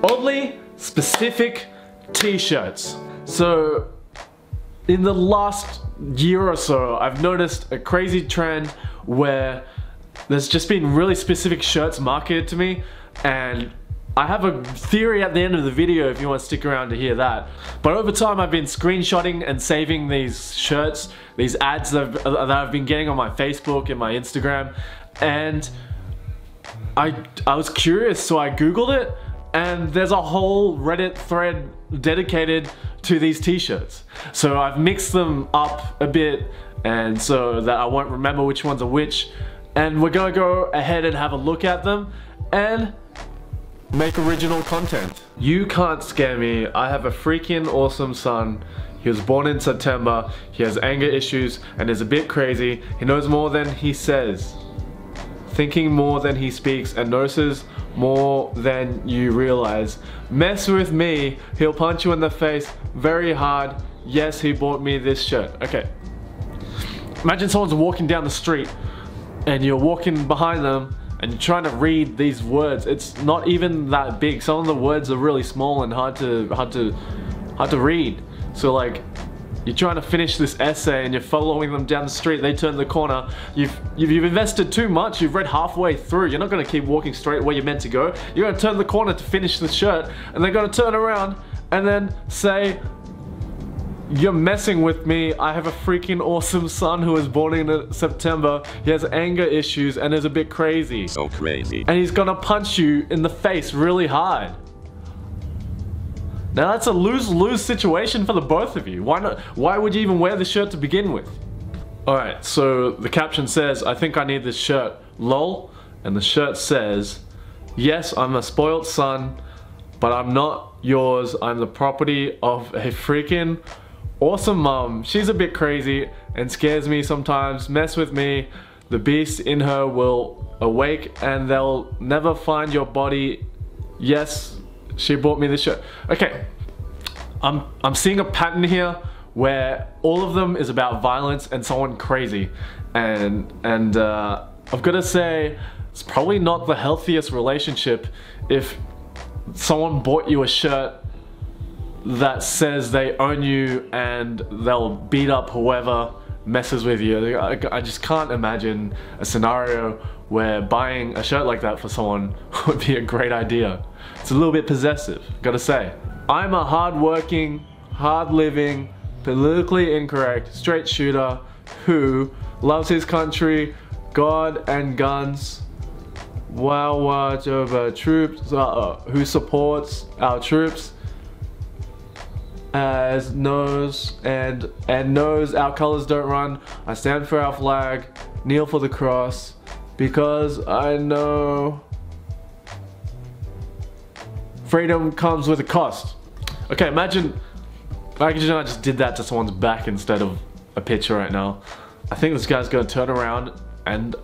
Oddly specific t-shirts. So in the last year or so, I've noticed a crazy trend where there's just been really specific shirts marketed to me, and I have a theory at the end of the video if you want to stick around to hear that. But over time I've been screenshotting and saving these shirts, these ads that I've been getting on my Facebook and my Instagram, and I was curious, so I googled it, and there's a whole Reddit thread dedicated to these t-shirts. So I've mixed them up a bit, and so that I won't remember which ones are which, and we're gonna go ahead and have a look at them and make original content. You can't scare me. I have a freaking awesome son. He was born in September. He has anger issues and is a bit crazy. He knows more than he says, thinking more than he speaks, and notices more than you realize. Mess with me, he'll punch you in the face very hard. Yes, he bought me this shirt. Okay. Imagine someone's walking down the street and you're walking behind them and you're trying to read these words. It's not even that big. Some of the words are really small and hard to read. So like, you're trying to finish this essay and you're following them down the street, they turn the corner, you've invested too much, you've read halfway through, you're not gonna keep walking straight where you're meant to go, you're gonna turn the corner to finish the shirt, and they're gonna turn around and then say, you're messing with me, I have a freaking awesome son who was born in September, he has anger issues and is a bit crazy. So crazy. And he's gonna punch you in the face really hard. Now that's a lose-lose situation for the both of you. Why not? Why would you even wear the shirt to begin with? Alright, so the caption says, I think I need this shirt, lol. And the shirt says, yes, I'm a spoiled son, but I'm not yours. I'm the property of a freaking awesome mom. She's a bit crazy and scares me sometimes. Mess with me, the beast in her will awake and they'll never find your body. Yes, she bought me this shirt. Okay, I'm seeing a pattern here where all of them is about violence and someone crazy, and I've got to say it's probably not the healthiest relationship if someone bought you a shirt that says they own you and they'll beat up whoever messes with you. I just can't imagine a scenario where buying a shirt like that for someone would be a great idea. It's a little bit possessive, gotta say. I'm a hard-working, hard-living, politically incorrect, straight shooter who loves his country, God and guns, troops, who supports our troops, as knows our colors don't run. I stand for our flag, kneel for the cross, because I know freedom comes with a cost. Okay, imagine I just did that to someone's back instead of a picture right now. I think this guy's gonna turn around and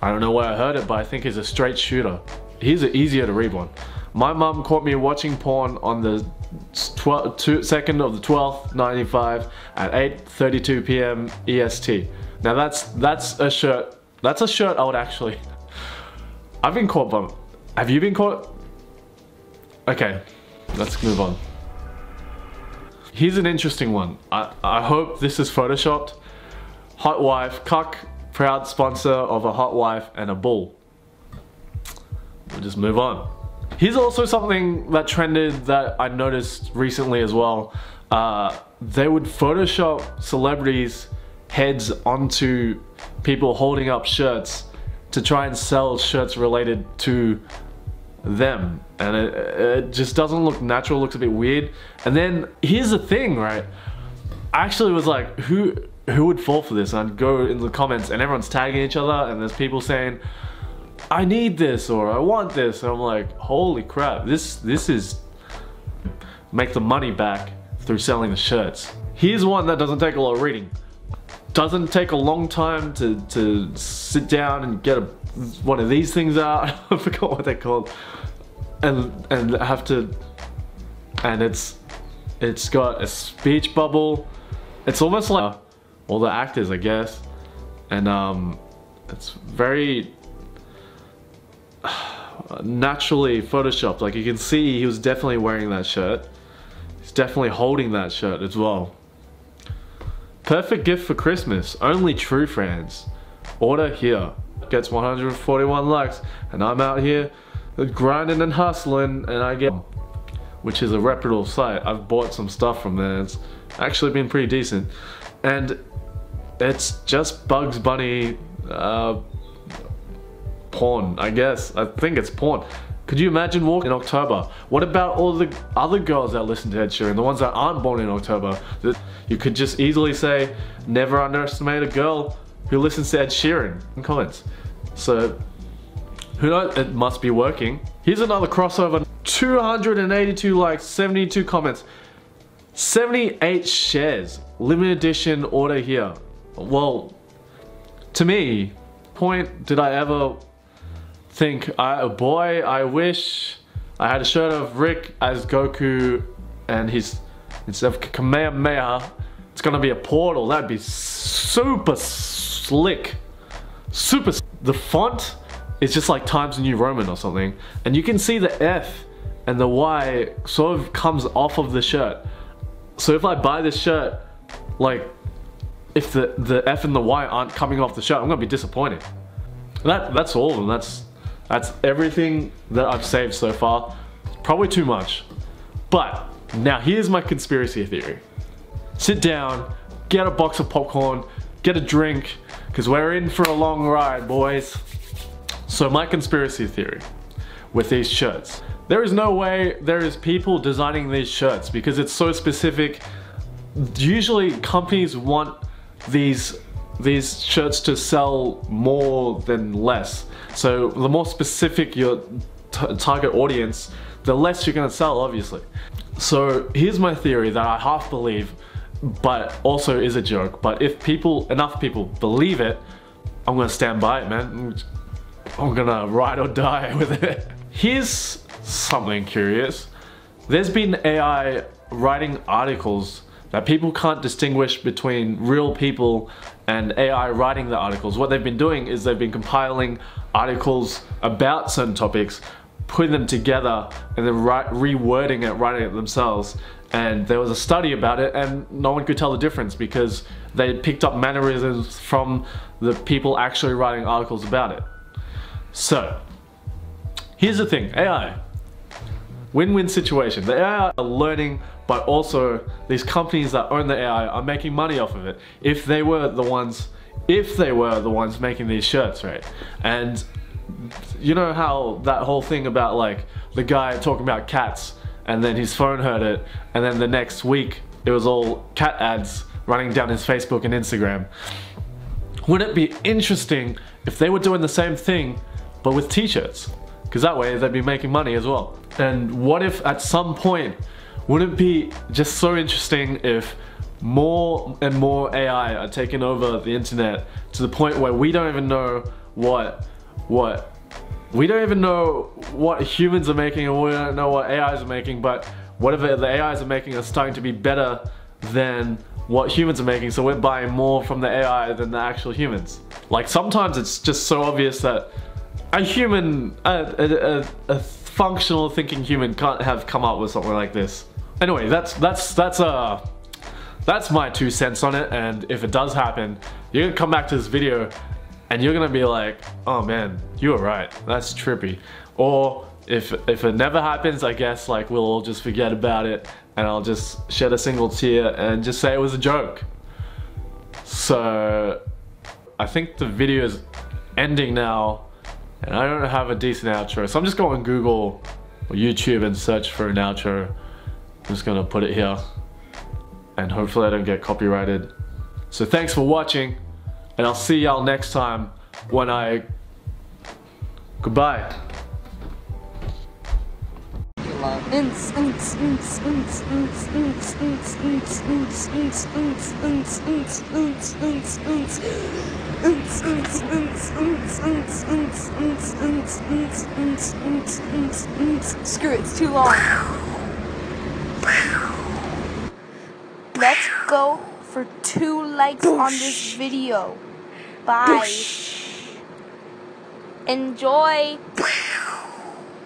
I don't know where I heard it, but I think he's a straight shooter. He's an easier to read one. My mum caught me watching porn on the 2nd of the 12th, 95 at 8:32 p.m. EST. Now that's a shirt. That's a shirt I would actually. I've been caught by. Have you been caught? Okay, let's move on. Here's an interesting one. I hope this is photoshopped. Hot wife, cuck, proud sponsor of a hot wife and a bull. We'll just move on. Here's also something that trended that I noticed recently as well. They would Photoshop celebrities' heads onto people holding up shirts to try and sell shirts related to them, and it just doesn't look natural, looks a bit weird. And then here's the thing, right? I actually was like, who would fall for this? And I'd go in the comments and everyone's tagging each other and there's people saying, I need this or I want this, and I'm like, holy crap, this is make the money back through selling the shirts. Here's one that doesn't take a lot of reading. Doesn't take a long time to sit down and get one of these things out. I forgot what they're called, and have to, and it's got a speech bubble. It's almost like all the actors, I guess, and it's very, naturally photoshopped. Like you can see he was definitely wearing that shirt. He's definitely holding that shirt as well. Perfect gift for Christmas. Only true fans. Order here. Gets 141 likes and I'm out here grinding and hustling and I get, which is a reputable site. I've bought some stuff from there. It's actually been pretty decent. And it's just Bugs Bunny porn, I guess. I think it's porn. Could you imagine walking in October? What about all the other girls that listen to Ed Sheeran, the ones that aren't born in October? You could just easily say, never underestimate a girl who listens to Ed Sheeran in comments. So, who knows, it must be working. Here's another crossover. 282 likes, 72 comments, 78 shares. Limited edition, order here. Well, to me, point did I ever think, boy, I wish I had a shirt of Rick as Goku and his, instead of Kamehameha, it's gonna be a portal. That'd be super slick. Super. The font is just like Times New Roman or something. And you can see the F and the Y sort of comes off of the shirt. So if I buy this shirt, like, if the F and the Y aren't coming off the shirt, I'm gonna be disappointed. That's all of them. That's everything that I've saved so far. Probably too much. But now here's my conspiracy theory. Sit down, get a box of popcorn, get a drink, because we're in for a long ride, boys. So my conspiracy theory with these shirts. There is no way there is people designing these shirts because it's so specific. Usually companies want these shirts to sell more than less. So the more specific your target audience, the less you're gonna sell, obviously. So here's my theory that I half believe, but also is a joke. But if enough people believe it, I'm gonna stand by it, man. I'm gonna ride or die with it. Here's something curious. There's been AI writing articles that people can't distinguish between real people and AI writing the articles. What they've been doing is they've been compiling articles about certain topics, putting them together, and then rewording it, writing it themselves. And there was a study about it and no one could tell the difference because they picked up mannerisms from the people actually writing articles about it. So, here's the thing, AI. Win-win situation. The AI are learning, but also these companies that own the AI are making money off of it. If they were the ones making these shirts, right? And you know how that whole thing about like the guy talking about cats and then his phone heard it and then the next week it was all cat ads running down his Facebook and Instagram. Wouldn't it be interesting if they were doing the same thing but with t-shirts? Because that way they'd be making money as well. And what if at some point, wouldn't it be just so interesting if more and more AI are taking over the internet to the point where we don't even know what humans are making and we don't know what AIs are making, but whatever the AIs are making are starting to be better than what humans are making, so we're buying more from the AI than the actual humans. Like sometimes it's just so obvious that a human, a functional thinking human can't have come up with something like this. Anyway, that's my 2 cents on it, and if it does happen, you're gonna come back to this video and you're gonna be like, oh man, you were right, that's trippy. Or if it never happens, I guess like we'll all just forget about it and I'll just shed a single tear and just say it was a joke. So I think the video is ending now and I don't have a decent outro, so I'm just going to Google or YouTube and search for an outro. I'm just gonna put it here and hopefully I don't get copyrighted. So thanks for watching and I'll see y'all next time when goodbye. Screw it, it's too long. Let's go for 2 likes on this video. Bye. Enjoy.